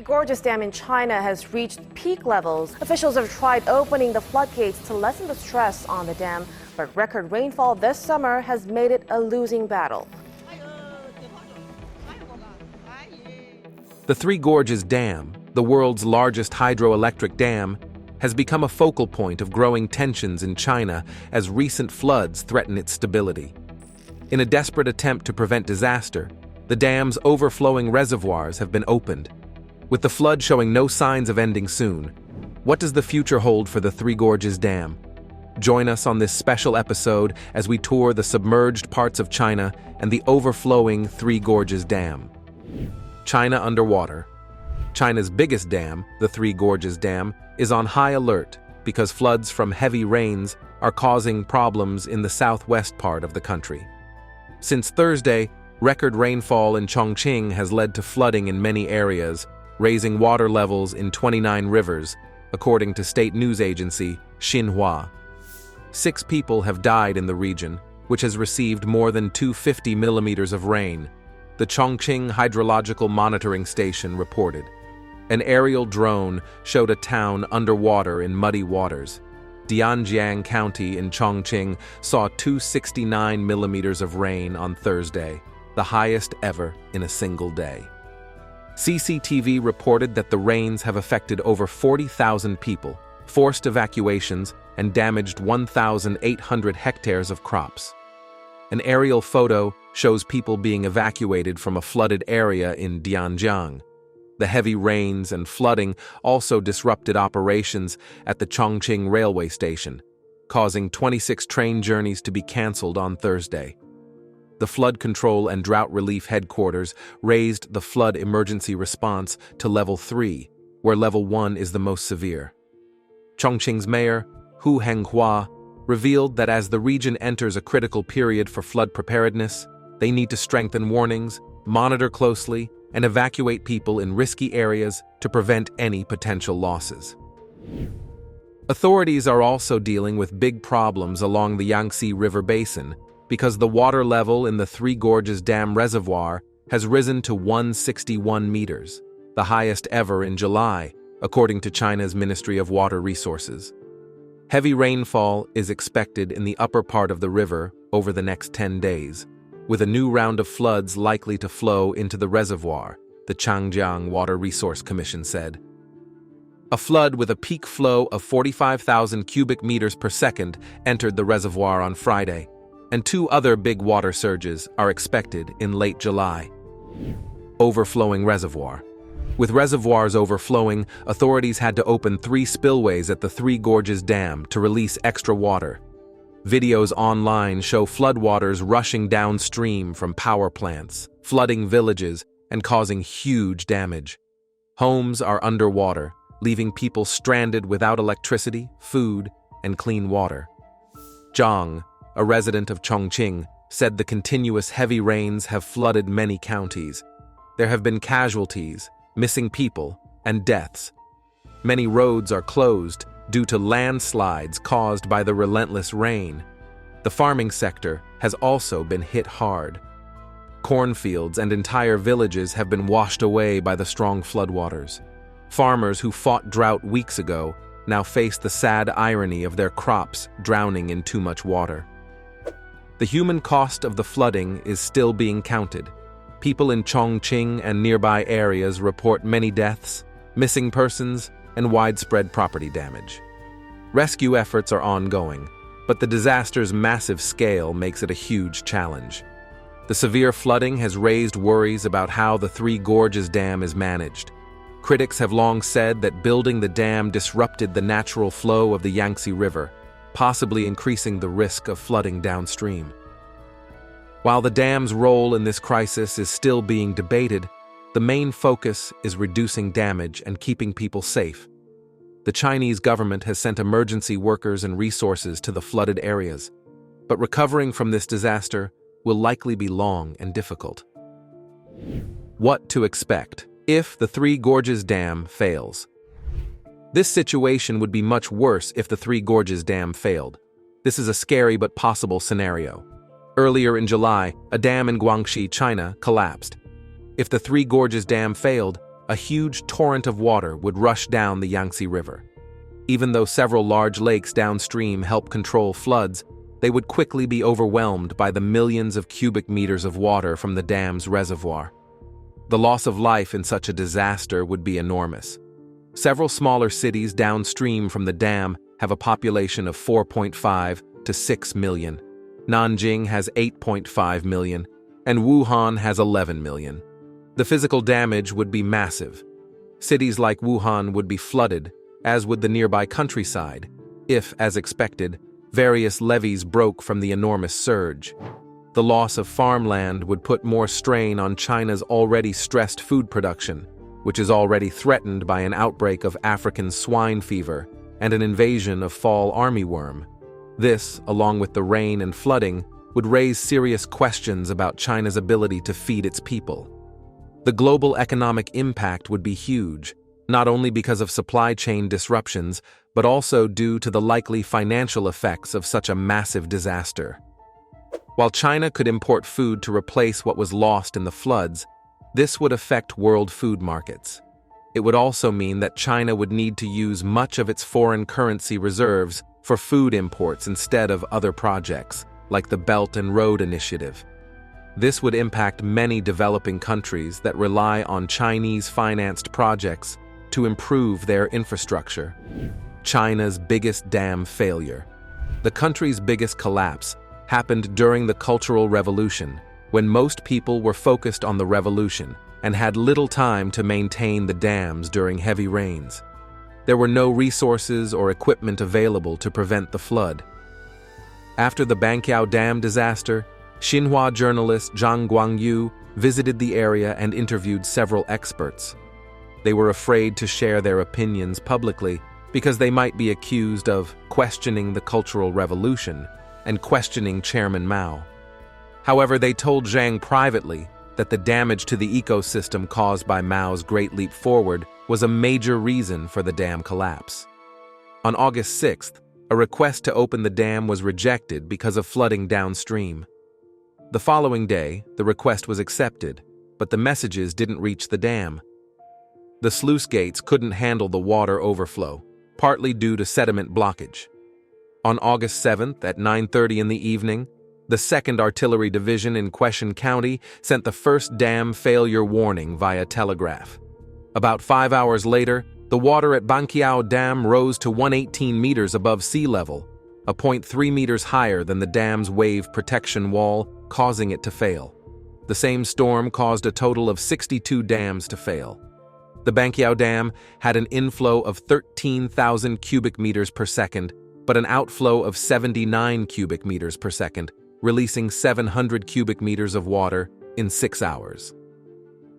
Gorges Dam in China has reached peak levels. Officials have tried opening the floodgates to lessen the stress on the dam, but record rainfall this summer has made it a losing battle. The Three Gorges Dam, the world's largest hydroelectric dam, has become a focal point of growing tensions in China as recent floods threaten its stability. In a desperate attempt to prevent disaster, the dam's overflowing reservoirs have been opened. With the flood showing no signs of ending soon, what does the future hold for the Three Gorges Dam? Join us on this special episode as we tour the submerged parts of China and the overflowing Three Gorges Dam. China underwater. China's biggest dam, the Three Gorges Dam, is on high alert because floods from heavy rains are causing problems in the southwest part of the country. Since Thursday, record rainfall in Chongqing has led to flooding in many areas, raising water levels in 29 rivers, according to state news agency Xinhua. 6 people have died in the region, which has received more than 250 millimeters of rain, the Chongqing Hydrological Monitoring Station reported. An aerial drone showed a town underwater in muddy waters. Dianjiang County in Chongqing saw 269 millimeters of rain on Thursday, the highest ever in a single day. CCTV reported that the rains have affected over 40,000 people, forced evacuations, and damaged 1,800 hectares of crops. An aerial photo shows people being evacuated from a flooded area in Dianjiang. The heavy rains and flooding also disrupted operations at the Chongqing railway station, causing 26 train journeys to be canceled on Thursday. The Flood Control and Drought Relief Headquarters raised the flood emergency response to Level 3, where Level 1 is the most severe. Chongqing's mayor, Hu Henghua, revealed that as the region enters a critical period for flood preparedness, they need to strengthen warnings, monitor closely, and evacuate people in risky areas to prevent any potential losses. Authorities are also dealing with big problems along the Yangtze River basin because the water level in the Three Gorges Dam reservoir has risen to 161 meters, the highest ever in July, according to China's Ministry of Water Resources. Heavy rainfall is expected in the upper part of the river over the next 10 days, with a new round of floods likely to flow into the reservoir, the Changjiang Water Resource Commission said. A flood with a peak flow of 45,000 cubic meters per second entered the reservoir on Friday, and 2 other big water surges are expected in late July. Overflowing reservoir. With reservoirs overflowing, authorities had to open 3 spillways at the Three Gorges Dam to release extra water. Videos online show floodwaters rushing downstream from power plants, flooding villages, and causing huge damage. Homes are underwater, leaving people stranded without electricity, food, and clean water. Zhang, a resident of Chongqing, said the continuous heavy rains have flooded many counties. There have been casualties, missing people, and deaths. Many roads are closed due to landslides caused by the relentless rain. The farming sector has also been hit hard. Cornfields and entire villages have been washed away by the strong floodwaters. Farmers who fought drought weeks ago now face the sad irony of their crops drowning in too much water. The human cost of the flooding is still being counted. People in Chongqing and nearby areas report many deaths, missing persons, and widespread property damage. Rescue efforts are ongoing, but the disaster's massive scale makes it a huge challenge. The severe flooding has raised worries about how the Three Gorges Dam is managed. Critics have long said that building the dam disrupted the natural flow of the Yangtze River, possibly increasing the risk of flooding downstream. While the dam's role in this crisis is still being debated, the main focus is reducing damage and keeping people safe. The Chinese government has sent emergency workers and resources to the flooded areas, but recovering from this disaster will likely be long and difficult. What to expect if the Three Gorges Dam fails? This situation would be much worse if the Three Gorges Dam failed. This is a scary but possible scenario. Earlier in July, a dam in Guangxi, China, collapsed. If the Three Gorges Dam failed, a huge torrent of water would rush down the Yangtze River. Even though several large lakes downstream help control floods, they would quickly be overwhelmed by the millions of cubic meters of water from the dam's reservoir. The loss of life in such a disaster would be enormous. Several smaller cities downstream from the dam have a population of 4.5 to 6 million. Nanjing has 8.5 million, and Wuhan has 11 million. The physical damage would be massive. Cities like Wuhan would be flooded, as would the nearby countryside, if, as expected, various levees broke from the enormous surge. The loss of farmland would put more strain on China's already stressed food production, which is already threatened by an outbreak of African swine fever and an invasion of fall armyworm. This, along with the rain and flooding, would raise serious questions about China's ability to feed its people. The global economic impact would be huge, not only because of supply chain disruptions, but also due to the likely financial effects of such a massive disaster. While China could import food to replace what was lost in the floods, this would affect world food markets. It would also mean that China would need to use much of its foreign currency reserves for food imports instead of other projects, like the Belt and Road Initiative. This would impact many developing countries that rely on Chinese-financed projects to improve their infrastructure. China's biggest dam failure. The country's biggest collapse happened during the Cultural Revolution, when most people were focused on the revolution and had little time to maintain the dams during heavy rains. There were no resources or equipment available to prevent the flood. After the Banqiao Dam disaster, Xinhua journalist Zhang Guangyu visited the area and interviewed several experts. They were afraid to share their opinions publicly because they might be accused of questioning the Cultural Revolution and questioning Chairman Mao. However, they told Zhang privately that the damage to the ecosystem caused by Mao's Great Leap Forward was a major reason for the dam collapse. On August 6th, a request to open the dam was rejected because of flooding downstream. The following day, the request was accepted, but the messages didn't reach the dam. The sluice gates couldn't handle the water overflow, partly due to sediment blockage. On August 7th at 9:30 in the evening, the 2nd Artillery Division in Quechan County sent the first dam failure warning via telegraph. About 5 hours later, the water at Banqiao Dam rose to 118 meters above sea level, a 0.3 meters higher than the dam's wave protection wall, causing it to fail. The same storm caused a total of 62 dams to fail. The Banqiao Dam had an inflow of 13,000 cubic meters per second, but an outflow of 79 cubic meters per second, releasing 700 cubic meters of water in 6 hours.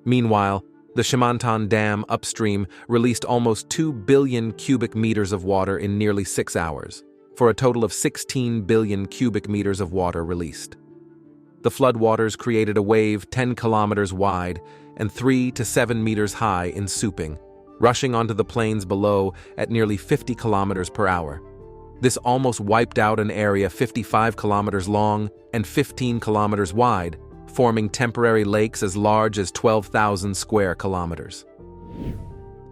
Meanwhile, the Shimantan Dam upstream released almost 2 billion cubic meters of water in nearly 6 hours, for a total of 16 billion cubic meters of water released. The floodwaters created a wave 10 kilometers wide and 3 to 7 meters high in Suping, rushing onto the plains below at nearly 50 kilometers per hour. This almost wiped out an area 55 kilometers long and 15 kilometers wide, forming temporary lakes as large as 12,000 square kilometers.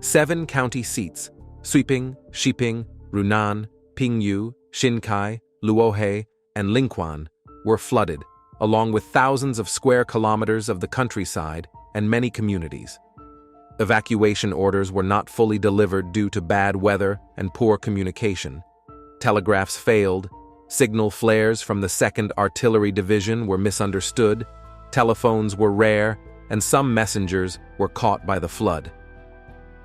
7 county seats, Suiping, Shiping, Runan, Pingyu, Xinkai, Luohe, and Linquan, were flooded, along with thousands of square kilometers of the countryside and many communities. Evacuation orders were not fully delivered due to bad weather and poor communication. Telegraphs failed, signal flares from the 2nd Artillery Division were misunderstood, telephones were rare, and some messengers were caught by the flood.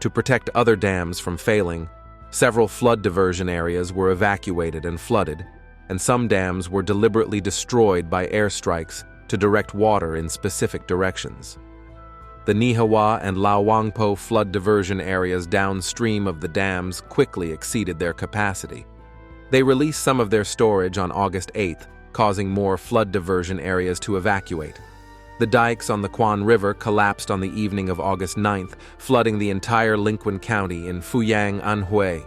To protect other dams from failing, several flood diversion areas were evacuated and flooded, and some dams were deliberately destroyed by airstrikes to direct water in specific directions. The Nihua and Laowangpo flood diversion areas downstream of the dams quickly exceeded their capacity. They released some of their storage on August 8th, causing more flood diversion areas to evacuate. The dikes on the Quan River collapsed on the evening of August 9th, flooding the entire Linquan County in Fuyang, Anhui.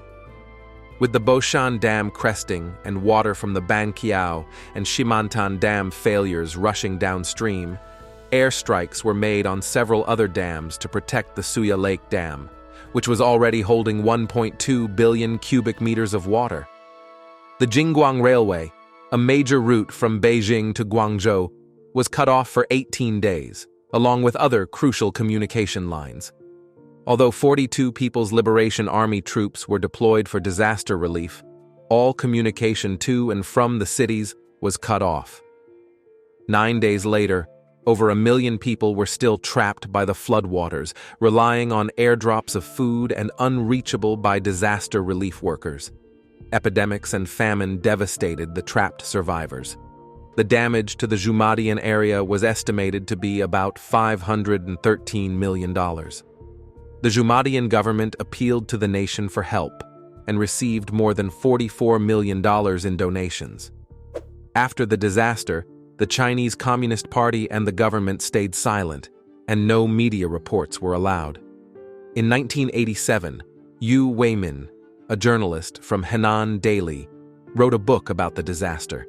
With the Boshan Dam cresting and water from the Banqiao and Shimantan Dam failures rushing downstream, airstrikes were made on several other dams to protect the Suya Lake Dam, which was already holding 1.2 billion cubic meters of water. The Jingguang Railway, a major route from Beijing to Guangzhou, was cut off for 18 days, along with other crucial communication lines. Although 42 People's Liberation Army troops were deployed for disaster relief, all communication to and from the cities was cut off. 9 days later, over 1 million people were still trapped by the floodwaters, relying on airdrops of food and unreachable by disaster relief workers. Epidemics and famine devastated the trapped survivors. The damage to the Zhumadian area was estimated to be about $513 million. The Zhumadian government appealed to the nation for help and received more than $44 million in donations. After the disaster, the Chinese Communist Party and the government stayed silent, and no media reports were allowed. In 1987, Yu Weimin, a journalist from Henan Daily, wrote a book about the disaster.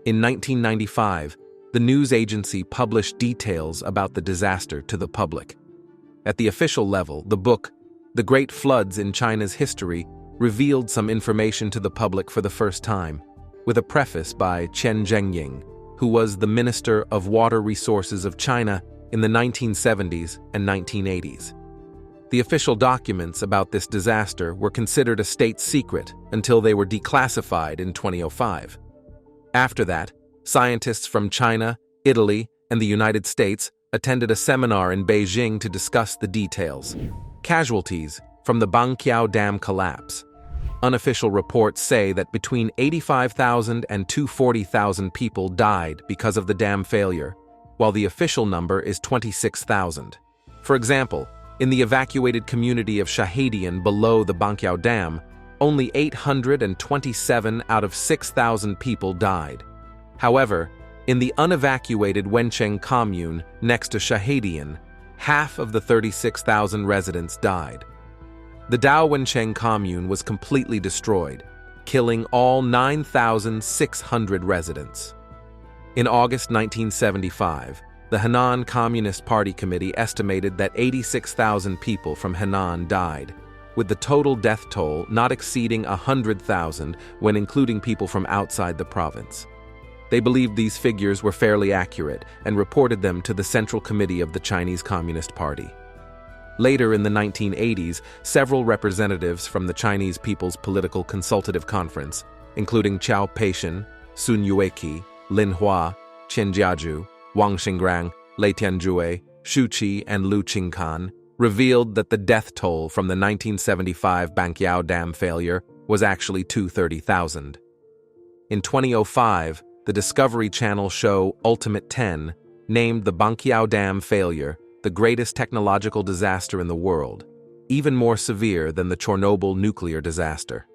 In 1995, the news agency published details about the disaster to the public. At the official level, the book, The Great Floods in China's History, revealed some information to the public for the first time, with a preface by Chen Zhengying, who was the Minister of Water Resources of China in the 1970s and 1980s. The official documents about this disaster were considered a state secret until they were declassified in 2005. After that, scientists from China, Italy, and the United States attended a seminar in Beijing to discuss the details. Casualties from the Banqiao Dam collapse. Unofficial reports say that between 85,000 and 240,000 people died because of the dam failure, while the official number is 26,000. For example, in the evacuated community of Shahadian below the Banqiao Dam, only 827 out of 6,000 people died. However, in the unevacuated Wencheng commune next to Shahadian, half of the 36,000 residents died. The Dao Wencheng commune was completely destroyed, killing all 9,600 residents. In August 1975, the Henan Communist Party Committee estimated that 86,000 people from Henan died, with the total death toll not exceeding 100,000 when including people from outside the province. They believed these figures were fairly accurate and reported them to the Central Committee of the Chinese Communist Party. Later in the 1980s, several representatives from the Chinese People's Political Consultative Conference, including Qiao Peixian, Sun Yueqi, Lin Hua, Chen Jiaju, Wang Xingrang, Lei Tianjue, Shu Qi, and Lu Qingkan, revealed that the death toll from the 1975 Banqiao Dam failure was actually 230,000. In 2005, the Discovery Channel show Ultimate 10 named the Banqiao Dam failure the greatest technological disaster in the world, even more severe than the Chernobyl nuclear disaster.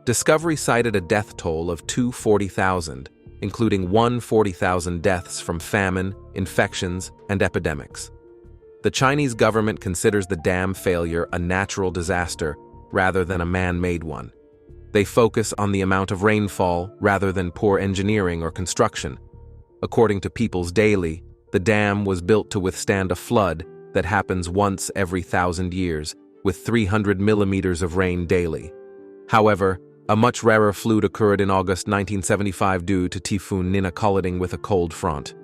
Discovery cited a death toll of 240,000, including 140,000 deaths from famine, infections, and epidemics. The Chinese government considers the dam failure a natural disaster rather than a man-made one. They focus on the amount of rainfall rather than poor engineering or construction. According to People's Daily, the dam was built to withstand a flood that happens once every 1,000 years, with 300 millimeters of rain daily. However, a much rarer flood occurred in August 1975 due to Typhoon Nina colliding with a cold front.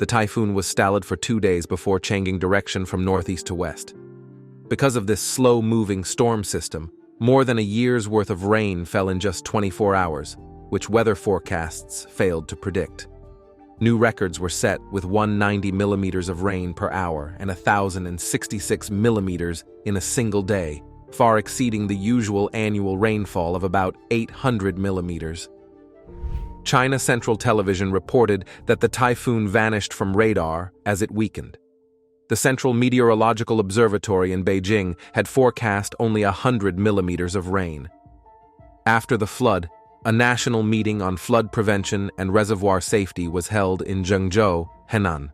The typhoon was stalled for 2 days before changing direction from northeast to west. Because of this slow-moving storm system, more than a year's worth of rain fell in just 24 hours, which weather forecasts failed to predict. New records were set with 190 millimeters of rain per hour and 1,066 millimeters in a single day, far exceeding the usual annual rainfall of about 800 millimeters. China Central Television reported that the typhoon vanished from radar as it weakened. The Central Meteorological Observatory in Beijing had forecast only 100 millimeters of rain. After the flood, a national meeting on flood prevention and reservoir safety was held in Zhengzhou, Henan.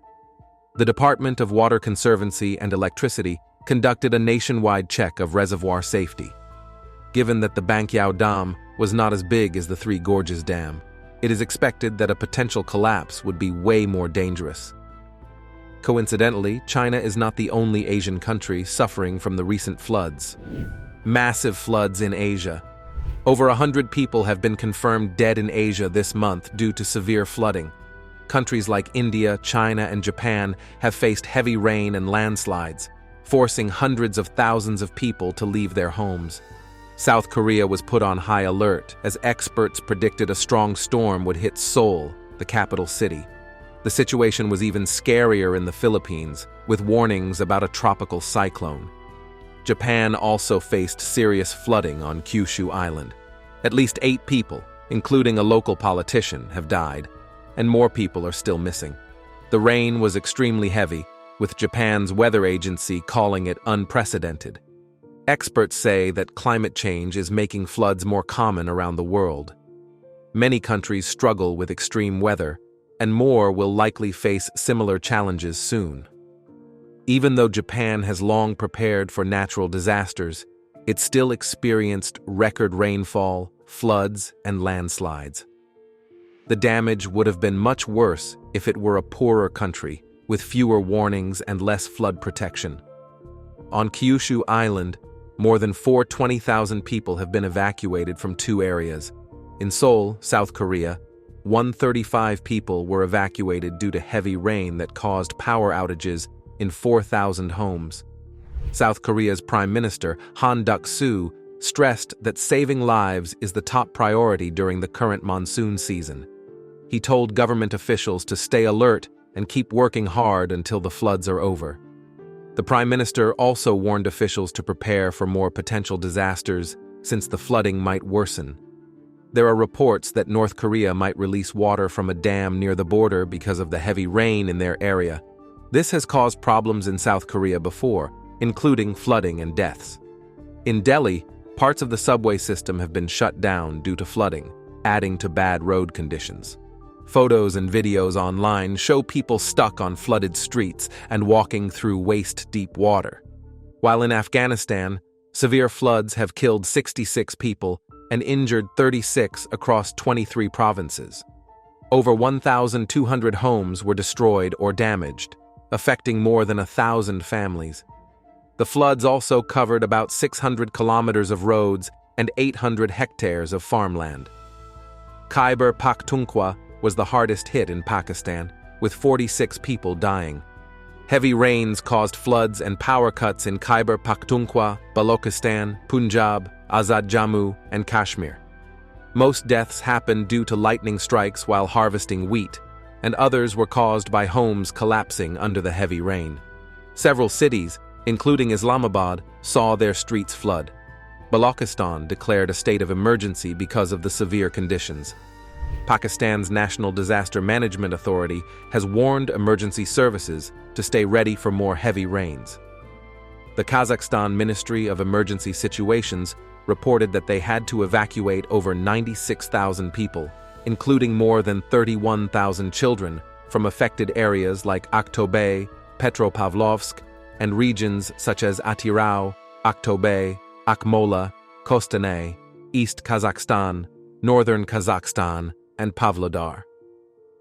The Department of Water Conservancy and Electricity conducted a nationwide check of reservoir safety. Given that the Banqiao Dam was not as big as the Three Gorges Dam, it is expected that a potential collapse would be way more dangerous. Coincidentally, China is not the only Asian country suffering from the recent floods. Massive floods in Asia. Over 100 people have been confirmed dead in Asia this month due to severe flooding. Countries like India, China, and Japan have faced heavy rain and landslides, forcing hundreds of thousands of people to leave their homes. South Korea was put on high alert as experts predicted a strong storm would hit Seoul, the capital city. The situation was even scarier in the Philippines, with warnings about a tropical cyclone. Japan also faced serious flooding on Kyushu Island. At least 8 people, including a local politician, have died, and more people are still missing. The rain was extremely heavy, with Japan's weather agency calling it unprecedented. Experts say that climate change is making floods more common around the world. Many countries struggle with extreme weather, and more will likely face similar challenges soon. Even though Japan has long prepared for natural disasters, it still experienced record rainfall, floods, and landslides. The damage would have been much worse if it were a poorer country, with fewer warnings and less flood protection. On Kyushu Island, more than 420,000 people have been evacuated from 2 areas. In Seoul, South Korea, 135 people were evacuated due to heavy rain that caused power outages in 4,000 homes. South Korea's Prime Minister, Han Duck-soo, stressed that saving lives is the top priority during the current monsoon season. He told government officials to stay alert and keep working hard until the floods are over. The Prime Minister also warned officials to prepare for more potential disasters since the flooding might worsen. There are reports that North Korea might release water from a dam near the border because of the heavy rain in their area. This has caused problems in South Korea before, including flooding and deaths. In Delhi, parts of the subway system have been shut down due to flooding, adding to bad road conditions. Photos and videos online show people stuck on flooded streets and walking through waist-deep water. While in Afghanistan, severe floods have killed 66 people and injured 36 across 23 provinces. Over 1,200 homes were destroyed or damaged, affecting more than 1,000 families. The floods also covered about 600 kilometers of roads and 800 hectares of farmland. Khyber Pakhtunkhwa was the hardest hit in Pakistan, with 46 people dying. Heavy rains caused floods and power cuts in Khyber Pakhtunkhwa, Balochistan, Punjab, Azad Jammu, and Kashmir. Most deaths happened due to lightning strikes while harvesting wheat, and others were caused by homes collapsing under the heavy rain. Several cities, including Islamabad, saw their streets flood. Balochistan declared a state of emergency because of the severe conditions. Pakistan's National Disaster Management Authority has warned emergency services to stay ready for more heavy rains. The Kazakhstan Ministry of Emergency Situations reported that they had to evacuate over 96,000 people, including more than 31,000 children, from affected areas like Aktobe, Petropavlovsk, and regions such as Atirau, Aktobe, Akmola, Kostanay, East Kazakhstan, Northern Kazakhstan, and Pavlodar.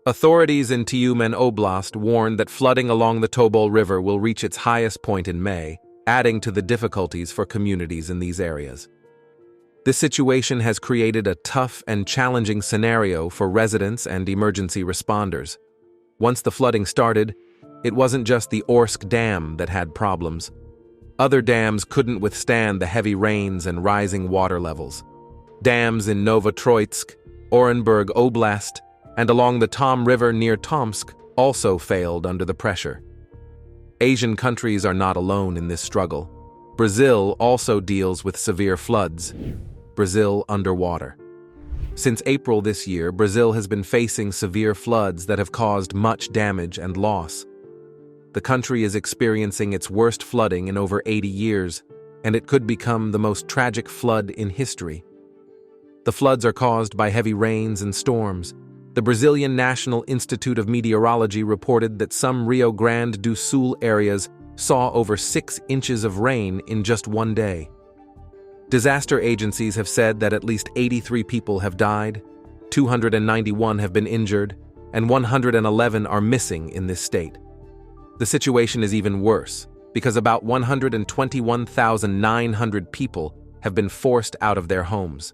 Authorities in Tyumen Oblast warned that flooding along the Tobol River will reach its highest point in May, adding to the difficulties for communities in these areas. This situation has created a tough and challenging scenario for residents and emergency responders. Once the flooding started, it wasn't just the Orsk Dam that had problems. Other dams couldn't withstand the heavy rains and rising water levels. Dams in Novotroitsk, Orenburg Oblast, and along the Tom River near Tomsk also failed under the pressure. Asian countries are not alone in this struggle. Brazil also deals with severe floods. Brazil underwater. Since April this year, Brazil has been facing severe floods that have caused much damage and loss. The country is experiencing its worst flooding in over 80 years, and it could become the most tragic flood in history. The floods are caused by heavy rains and storms. The Brazilian National Institute of Meteorology reported that some Rio Grande do Sul areas saw over 6 inches of rain in just one day. Disaster agencies have said that at least 83 people have died, 291 have been injured, and 111 are missing in this state. The situation is even worse, because about 121,900 people have been forced out of their homes.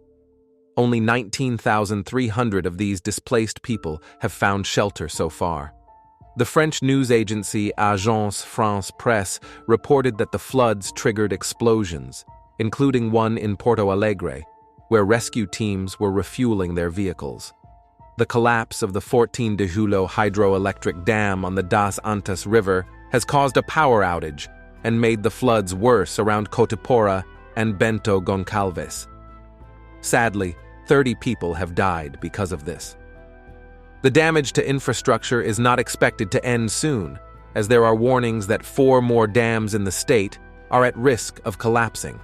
Only 19,300 of these displaced people have found shelter so far. The French news agency Agence France-Presse reported that the floods triggered explosions, including one in Porto Alegre, where rescue teams were refueling their vehicles. The collapse of the 14 de Julio hydroelectric dam on the Das Antas River has caused a power outage and made the floods worse around Cotipora and Bento Goncalves. Sadly, 30 people have died because of this. The damage to infrastructure is not expected to end soon, as there are warnings that 4 more dams in the state are at risk of collapsing.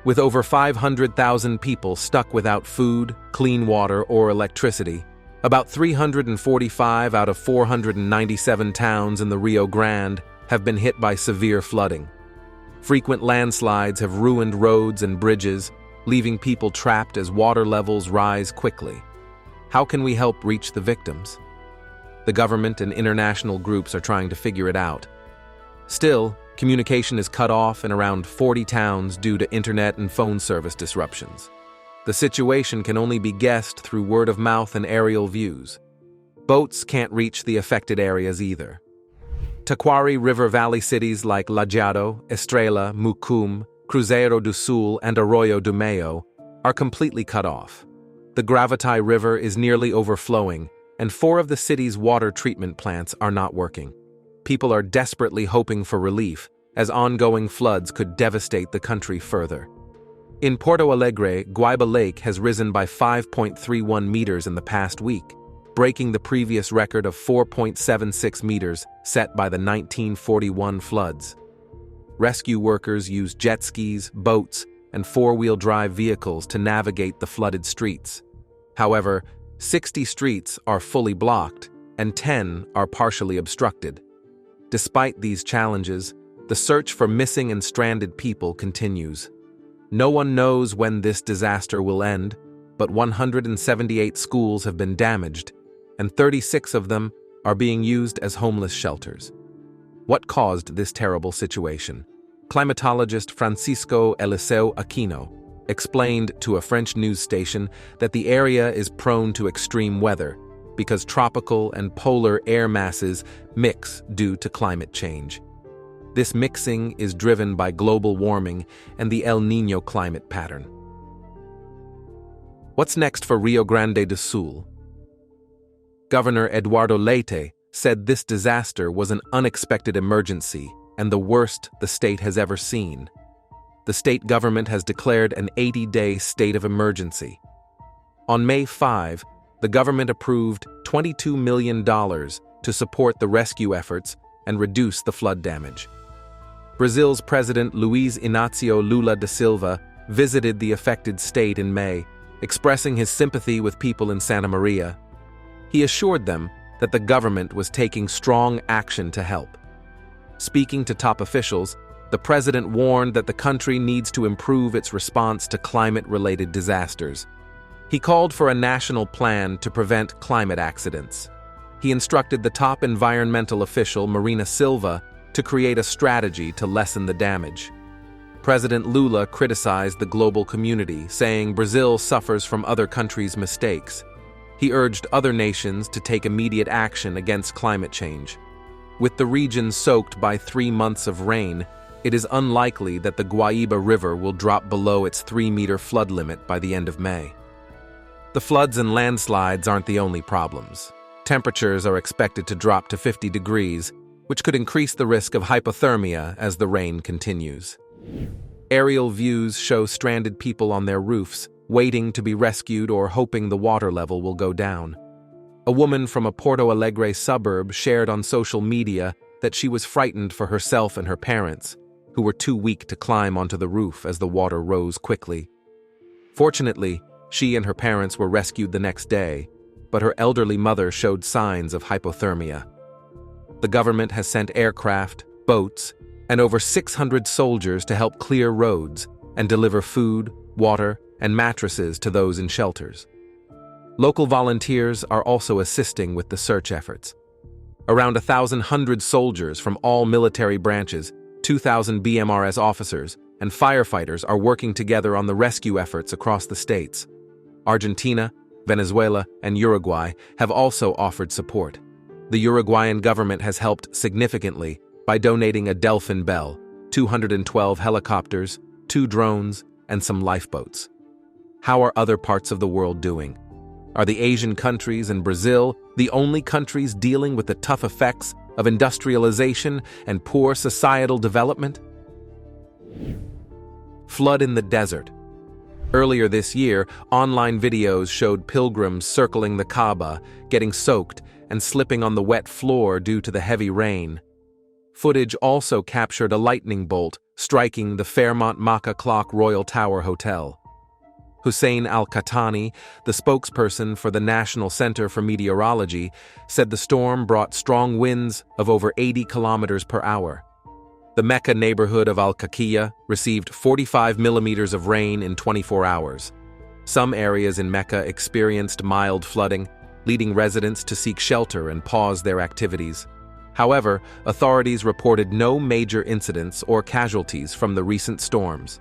With over 500,000 people stuck without food, clean water, or electricity, about 345 out of 497 towns in the Rio Grande have been hit by severe flooding. Frequent landslides have ruined roads and bridges, leaving people trapped as water levels rise quickly. How can we help reach the victims? The government and international groups are trying to figure it out. Still, communication is cut off in around 40 towns due to internet and phone service disruptions. The situation can only be guessed through word of mouth and aerial views. Boats can't reach the affected areas either. Taquari River Valley cities like Lajeado, Estrela, Mucum, Cruzeiro do Sul, and Arroyo do Mayo are completely cut off. The Gravataí River is nearly overflowing, and 4 of the city's water treatment plants are not working. People are desperately hoping for relief, as ongoing floods could devastate the country further. In Porto Alegre, Guaiba Lake has risen by 5.31 meters in the past week, breaking the previous record of 4.76 meters set by the 1941 floods. Rescue workers use jet skis, boats, and 4-wheel-drive vehicles to navigate the flooded streets. However, 60 streets are fully blocked, and 10 are partially obstructed. Despite these challenges, the search for missing and stranded people continues. No one knows when this disaster will end, but 178 schools have been damaged, and 36 of them are being used as homeless shelters. What caused this terrible situation? Climatologist Francisco Eliseu Aquino explained to a French news station that the area is prone to extreme weather because tropical and polar air masses mix due to climate change. This mixing is driven by global warming and the El Niño climate pattern. What's next for Rio Grande do Sul? Governor Eduardo Leite said this disaster was an unexpected emergency and the worst the state has ever seen. The state government has declared an 80-day state of emergency. On May 5, the government approved $22 million to support the rescue efforts and reduce the flood damage. Brazil's President Luiz Inácio Lula da Silva visited the affected state in May, expressing his sympathy with people in Santa Maria. He assured them that the government was taking strong action to help. Speaking to top officials, the president warned that the country needs to improve its response to climate-related disasters. He called for a national plan to prevent climate accidents. He instructed the top environmental official, Marina Silva, to create a strategy to lessen the damage. President Lula criticized the global community, saying Brazil suffers from other countries' mistakes. He urged other nations to take immediate action against climate change. With the region soaked by 3 months of rain, it is unlikely that the Guaíba River will drop below its 3-meter flood limit by the end of May. The floods and landslides aren't the only problems. Temperatures are expected to drop to 50 degrees, which could increase the risk of hypothermia as the rain continues. Aerial views show stranded people on their roofs, waiting to be rescued or hoping the water level will go down. A woman from a Porto Alegre suburb shared on social media that she was frightened for herself and her parents, who were too weak to climb onto the roof as the water rose quickly. Fortunately, she and her parents were rescued the next day, but her elderly mother showed signs of hypothermia. The government has sent aircraft, boats, and over 600 soldiers to help clear roads and deliver food, water, and mattresses to those in shelters. Local volunteers are also assisting with the search efforts. Around 1,100 soldiers from all military branches, 2,000 BMRS officers, and firefighters are working together on the rescue efforts across the states. Argentina, Venezuela, and Uruguay have also offered support. The Uruguayan government has helped significantly by donating a Delphin Bell, 212 helicopters, 2 drones, and some lifeboats. How are other parts of the world doing? Are the Asian countries and Brazil the only countries dealing with the tough effects of industrialization and poor societal development? Flood in the desert. Earlier this year, online videos showed pilgrims circling the Kaaba, getting soaked and slipping on the wet floor due to the heavy rain. Footage also captured a lightning bolt striking the Fairmont Makkah Clock Royal Tower Hotel. Hussein Al-Qahtani, the spokesperson for the National Center for Meteorology, said the storm brought strong winds of over 80 kilometers per hour. The Mecca neighborhood of Al-Qaqiya received 45 millimeters of rain in 24 hours. Some areas in Mecca experienced mild flooding, leading residents to seek shelter and pause their activities. However, authorities reported no major incidents or casualties from the recent storms.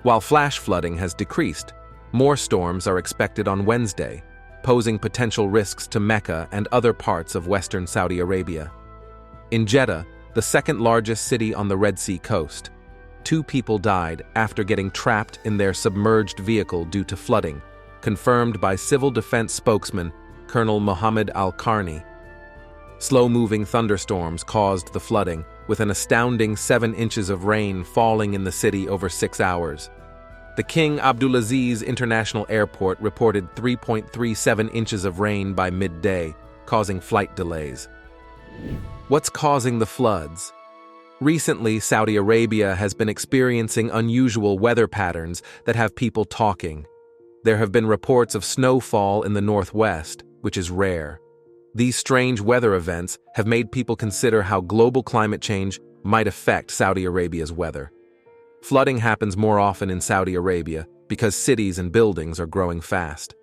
While flash flooding has decreased, more storms are expected on Wednesday, posing potential risks to Mecca and other parts of western Saudi Arabia. In Jeddah, the second-largest city on the Red Sea coast, 2 people died after getting trapped in their submerged vehicle due to flooding, confirmed by Civil Defense spokesman Colonel Mohammed Al-Karni. Slow-moving thunderstorms caused the flooding, with an astounding 7 inches of rain falling in the city over 6 hours. The King Abdulaziz International Airport reported 3.37 inches of rain by midday, causing flight delays. What's causing the floods? Recently, Saudi Arabia has been experiencing unusual weather patterns that have people talking. There have been reports of snowfall in the northwest, which is rare. These strange weather events have made people consider how global climate change might affect Saudi Arabia's weather. Flooding happens more often in Saudi Arabia because cities and buildings are growing fast.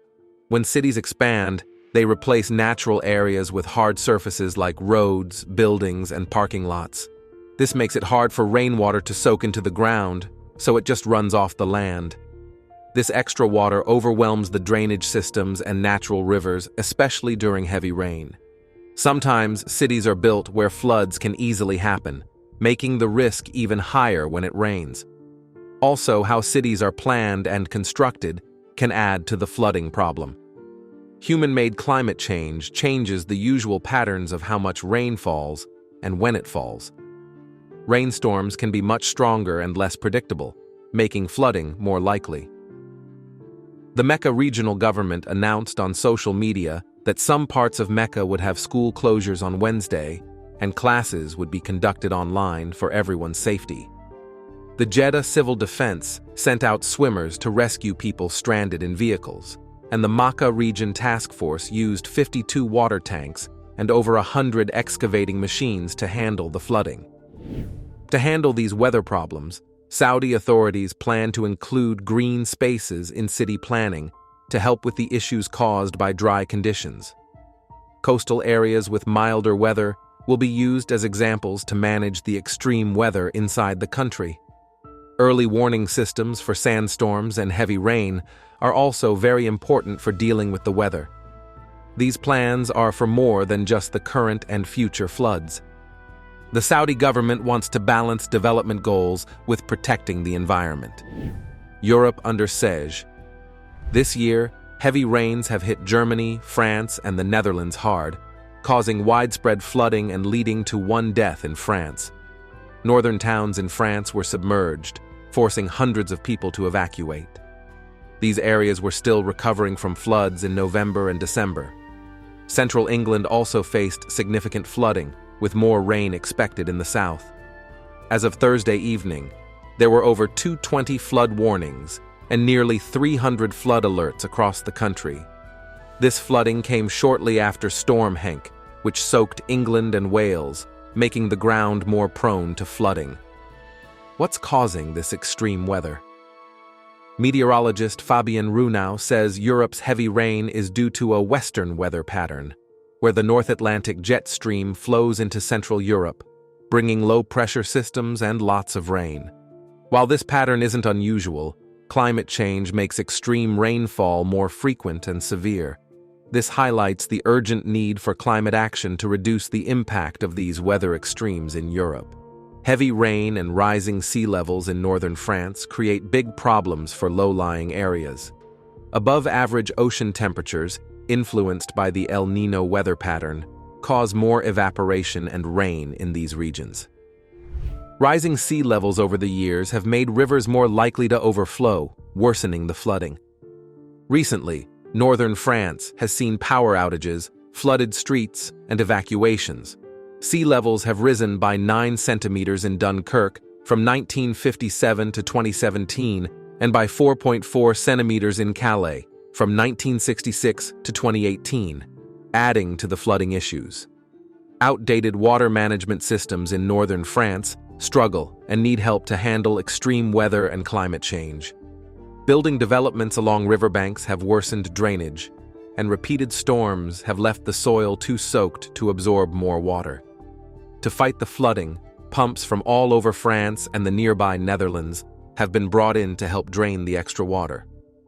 When cities expand, they replace natural areas with hard surfaces like roads, buildings, and parking lots. This makes it hard for rainwater to soak into the ground, so it just runs off the land. This extra water overwhelms the drainage systems and natural rivers, especially during heavy rain. Sometimes cities are built where floods can easily happen, making the risk even higher when it rains. Also, how cities are planned and constructed can add to the flooding problem. Human-made climate change changes the usual patterns of how much rain falls and when it falls. Rainstorms can be much stronger and less predictable, making flooding more likely. The Mecca regional government announced on social media that some parts of Mecca would have school closures on Wednesday and classes would be conducted online for everyone's safety. The Jeddah Civil Defense sent out swimmers to rescue people stranded in vehicles, and the Makkah Region Task Force used 52 water tanks and over 100 excavating machines to handle the flooding. To handle these weather problems, Saudi authorities plan to include green spaces in city planning to help with the issues caused by dry conditions. Coastal areas with milder weather will be used as examples to manage the extreme weather inside the country. Early warning systems for sandstorms and heavy rain are also very important for dealing with the weather. These plans are for more than just the current and future floods. The Saudi government wants to balance development goals with protecting the environment. Europe under siege. This year, heavy rains have hit Germany, France, and the Netherlands hard, causing widespread flooding and leading to 1 death in France. Northern towns in France were submerged, forcing hundreds of people to evacuate. These areas were still recovering from floods in November and December. Central England also faced significant flooding, with more rain expected in the south. As of Thursday evening, there were over 220 flood warnings and nearly 300 flood alerts across the country. This flooding came shortly after Storm Henk, which soaked England and Wales, making the ground more prone to flooding. What's causing this extreme weather? Meteorologist Fabian Runau says Europe's heavy rain is due to a western weather pattern. where the North Atlantic jet stream flows into Central Europe, bringing low-pressure systems and lots of rain. While this pattern isn't unusual, climate change makes extreme rainfall more frequent and severe. This highlights the urgent need for climate action to reduce the impact of these weather extremes in Europe. Heavy rain and rising sea levels in northern France create big problems for low-lying areas. Above-average ocean temperatures, influenced by the El Niño weather pattern, cause more evaporation and rain in these regions. Rising sea levels over the years have made rivers more likely to overflow, worsening the flooding. Recently, northern France has seen power outages, flooded streets, and evacuations. Sea levels have risen by 9 centimeters in Dunkirk from 1957 to 2017 and by 4.4 centimeters in Calais from 1966 to 2018, adding to the flooding issues. Outdated water management systems in northern France struggle and need help to handle extreme weather and climate change. Building developments along riverbanks have worsened drainage, and repeated storms have left the soil too soaked to absorb more water. To fight the flooding, pumps from all over France and the nearby Netherlands have been brought in to help drain the extra water.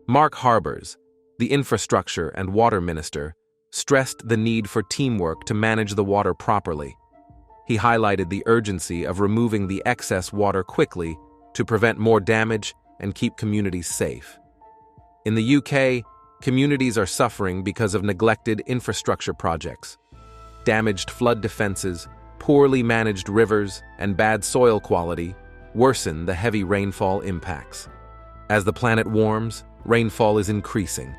Mark Harbers, the infrastructure and water minister, stressed the need for teamwork to manage the water properly. He highlighted the urgency of removing the excess water quickly to prevent more damage and keep communities safe. In the UK, communities are suffering because of neglected infrastructure projects. Damaged flood defenses, poorly managed rivers, and bad soil quality worsen the heavy rainfall impacts. As the planet warms, rainfall is increasing.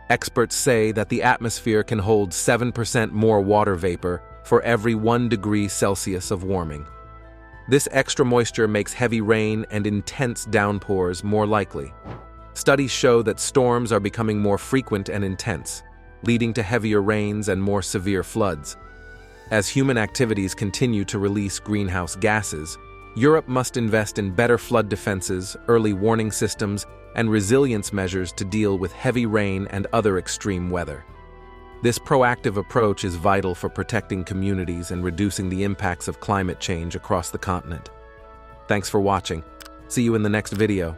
Experts say that the atmosphere can hold 7% more water vapor for every 1 degree Celsius of warming. This extra moisture makes heavy rain and intense downpours more likely. Studies show that storms are becoming more frequent and intense, leading to heavier rains and more severe floods. As human activities continue to release greenhouse gases, Europe must invest in better flood defenses, early warning systems, and resilience measures to deal with heavy rain and other extreme weather. This proactive approach is vital for protecting communities and reducing the impacts of climate change across the continent. Thanks for watching. See you in the next video.